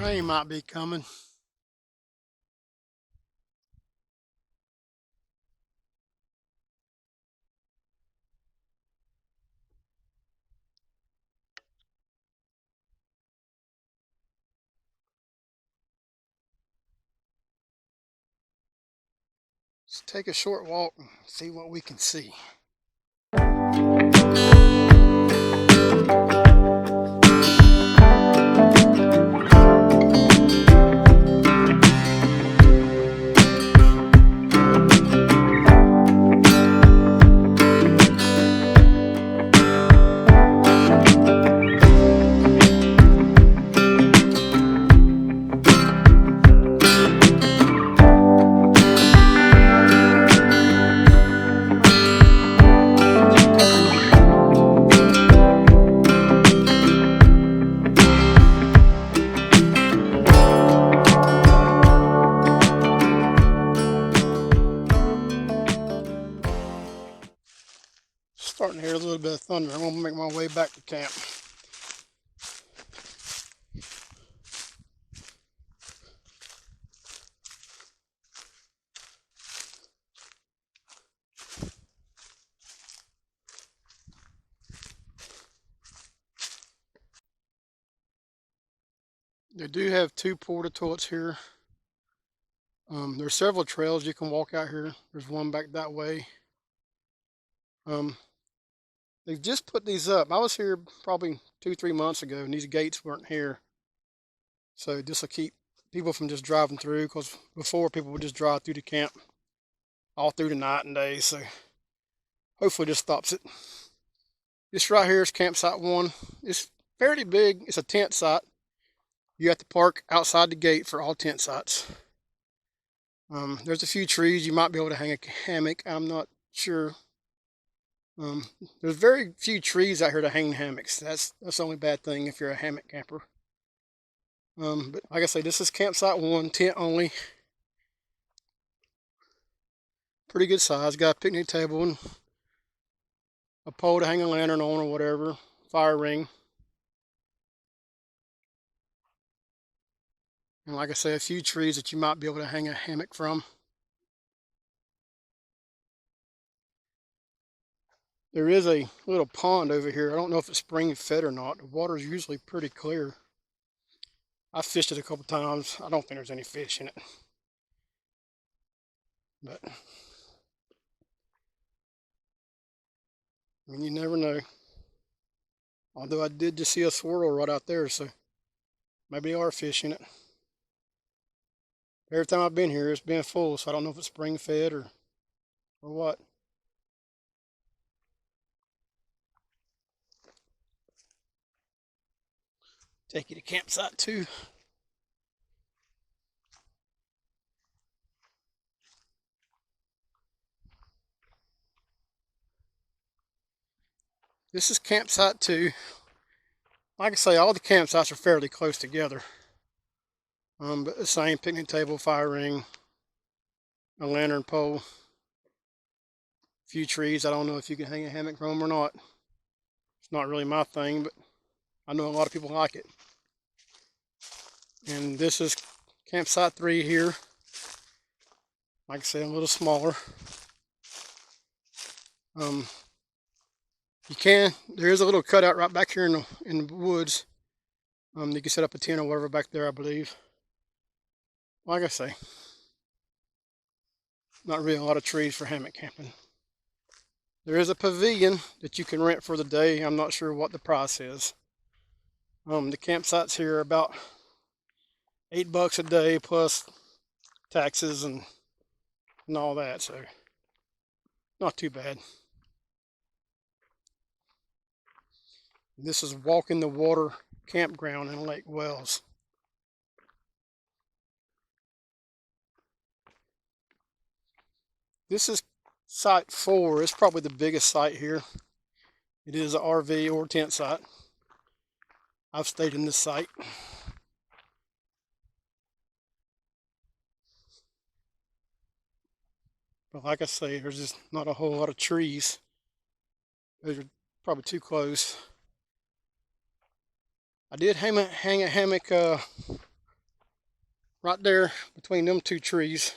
Rain might be coming. Let's take a short walk and see what we can see. Starting to hear a little bit of thunder. I'm gonna make my way back to camp. They do have two porta toilets here. There's several trails you can walk out here. There's one back that way. They've just put these up. I was here probably 2-3 months ago, and these gates weren't here. So this will keep people from just driving through, because before people would just drive through the camp all through the night and day. So hopefully this stops it. This right here is campsite 1. It's fairly big. It's a tent site. You have to park outside the gate for all tent sites. There's a few trees. You might be able to hang a hammock. I'm not sure. There's very few trees out here to hang hammocks. That's the only bad thing if you're a hammock camper. But like I say, this is campsite 1, tent only. Pretty good size. Got a picnic table and a pole to hang a lantern on or whatever. Fire ring. And like I say, a few trees that you might be able to hang a hammock from. There is a little pond over here. I don't know if it's spring fed or not. The water is usually pretty clear. I fished it a couple times. I don't think there's any fish in it. But I mean, you never know. Although I did just see a swirl right out there, so maybe there are fish in it. Every time I've been here, it's been full, so I don't know if it's spring fed or what. Take you to campsite 2. This is campsite 2. Like I say, all the campsites are fairly close together. But the same picnic table, fire ring, a lantern pole, a few trees. I don't know if you can hang a hammock from them or not. It's not really my thing, but I know a lot of people like it. And this is campsite 3 here. Like I say, a little smaller. There is a little cutout right back here in the woods. You can set up a tent or whatever back there, I believe. Like I say, not really a lot of trees for hammock camping. There is a pavilion that you can rent for the day. I'm not sure what the price is. The campsites here are about $8 a day plus taxes and all that, so not too bad. This is Walk in the Water Campground in Lake Wells. This is site 4. It's probably the biggest site here. It is an RV or tent site. I've stayed in this site. But like I say, there's just not a whole lot of trees. Those are probably too close. I did hang a hammock right there between them two trees.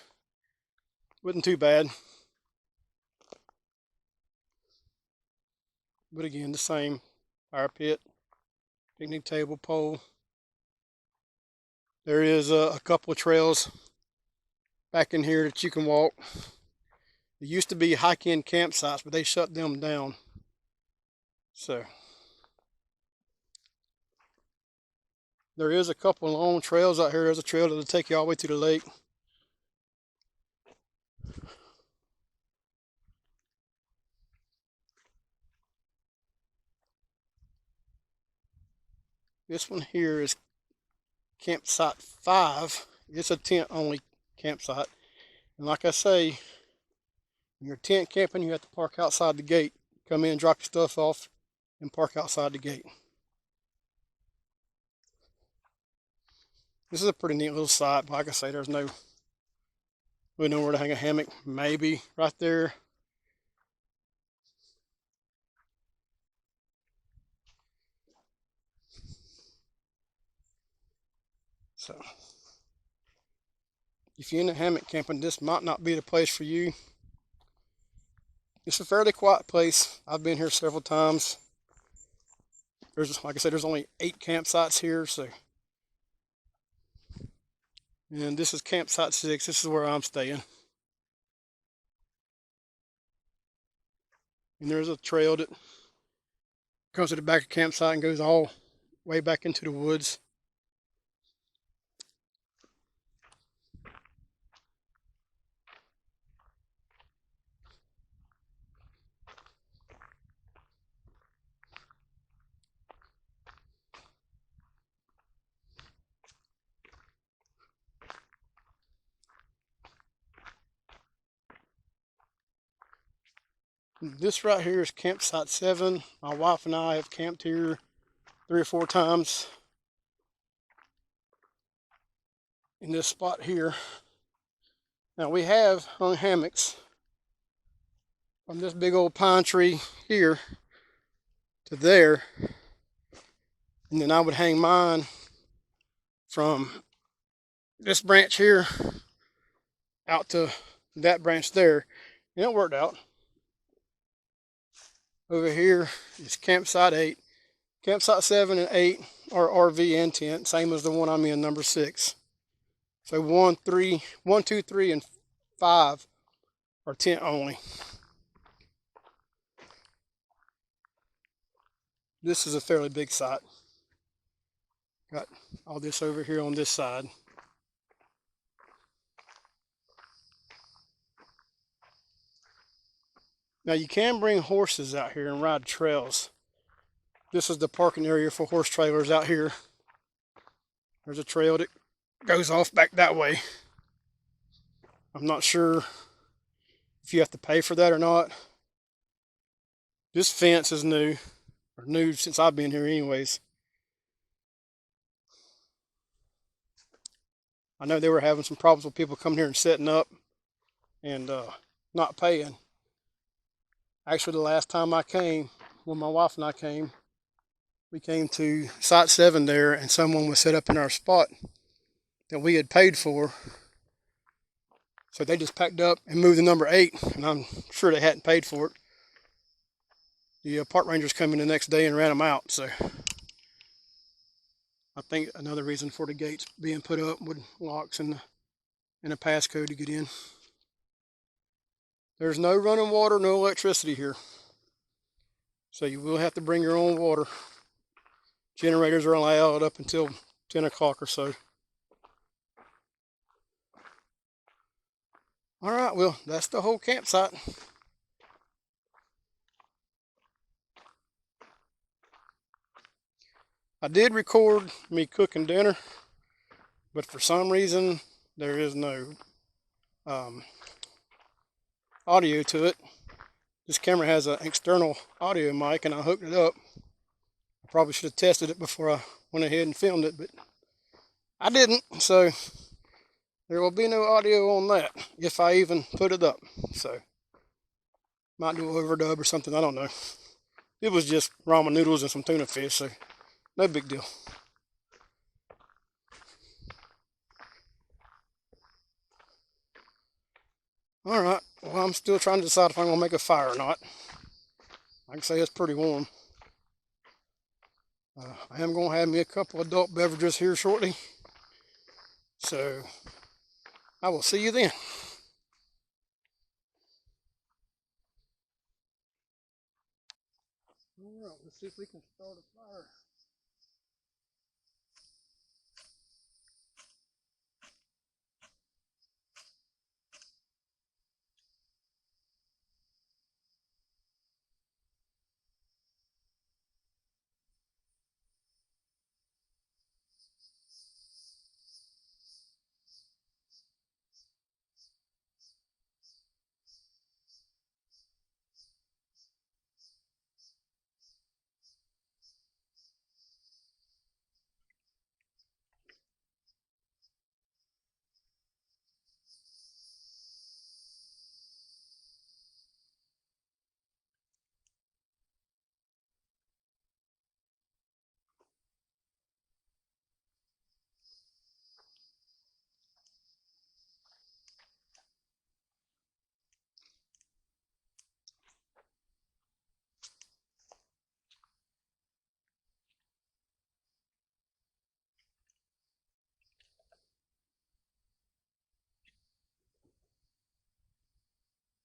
Wasn't too bad. But again, the same fire pit, picnic table, pole. There is a couple of trails back in here that you can walk. There used to be hike-in campsites, but they shut them down. So there is a couple of long trails out here. There's a trail that'll take you all the way to the lake. This one here is campsite 5. It's a tent-only campsite. And like I say, when you're tent camping, you have to park outside the gate. Come in, drop your stuff off, and park outside the gate. This is a pretty neat little site. Like I say, there's no really nowhere to hang a hammock. Maybe right there. So if you're in a hammock camping, this might not be the place for you. It's a fairly quiet place. I've been here several times. There's, like I said, there's only 8 campsites here, so. And this is campsite 6. This is where I'm staying. And there's a trail that comes to the back of the campsite and goes all way back into the woods. This right here is campsite 7. My wife and I have camped here 3 or 4 times in this spot here. Now we have hung hammocks from this big old pine tree here to there, and then I would hang mine from this branch here out to that branch there, and it worked out. Over here is campsite 8. Campsite 7 and 8 are RV and tent, same as the one I'm in, number 6. So 1, 2, 3, and 5 are tent only. This is a fairly big site. Got all this over here on this side. Now you can bring horses out here and ride trails. This is the parking area for horse trailers out here. There's a trail that goes off back that way. I'm not sure if you have to pay for that or not. This fence is new, or new since I've been here anyways. I know they were having some problems with people coming here and setting up and not paying. Actually, the last time I came, when my wife and I came, we came to Site 7 there, and someone was set up in our spot that we had paid for. So they just packed up and moved to number 8, and I'm sure they hadn't paid for it. The park rangers come in the next day and ran them out, so I think another reason for the gates being put up with locks and a passcode to get in. There's no running water, no electricity here. So you will have to bring your own water. Generators are allowed up until 10 o'clock or so. All right, well, that's the whole campsite. I did record me cooking dinner, but for some reason there is no audio to it. This camera has an external audio mic, and I hooked it up. I probably should have tested it before I went ahead and filmed it, but I didn't, so there will be no audio on that if I even put it up. So might do an overdub or something, I don't know. It was just ramen noodles and some tuna fish, so no big deal. All right. Well, I'm still trying to decide if I'm gonna make a fire or not. I can say it's pretty warm. I am gonna have me a couple adult beverages here shortly. So I will see you then. All right. Let's see if we can start a fire.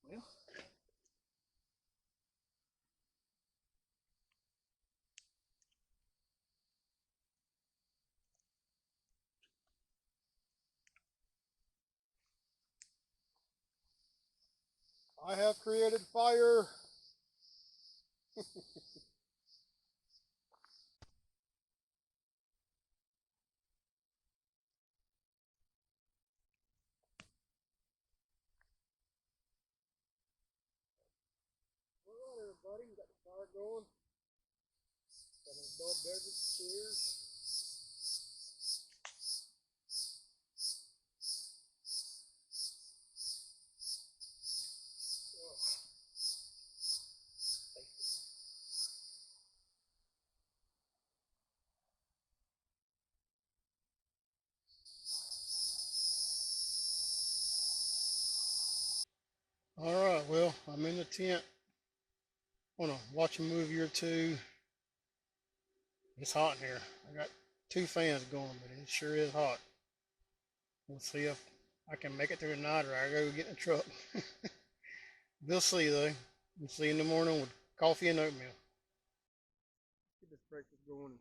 Well, I have created fire. All right, everybody, we got the fire going. Got an adult beverage. Cheers. All right. Well, I'm in the tent. Wanna watch a movie or two. It's hot in here. I got two fans going, but it sure is hot. We'll see if I can make it through the night or I go get in the truck. We'll see though. We'll see in the morning with coffee and oatmeal. Get this breakfast going.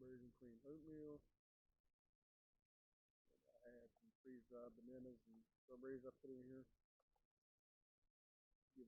strawberries and cream oatmeal. I had some freeze dried bananas and strawberries I put in here. Give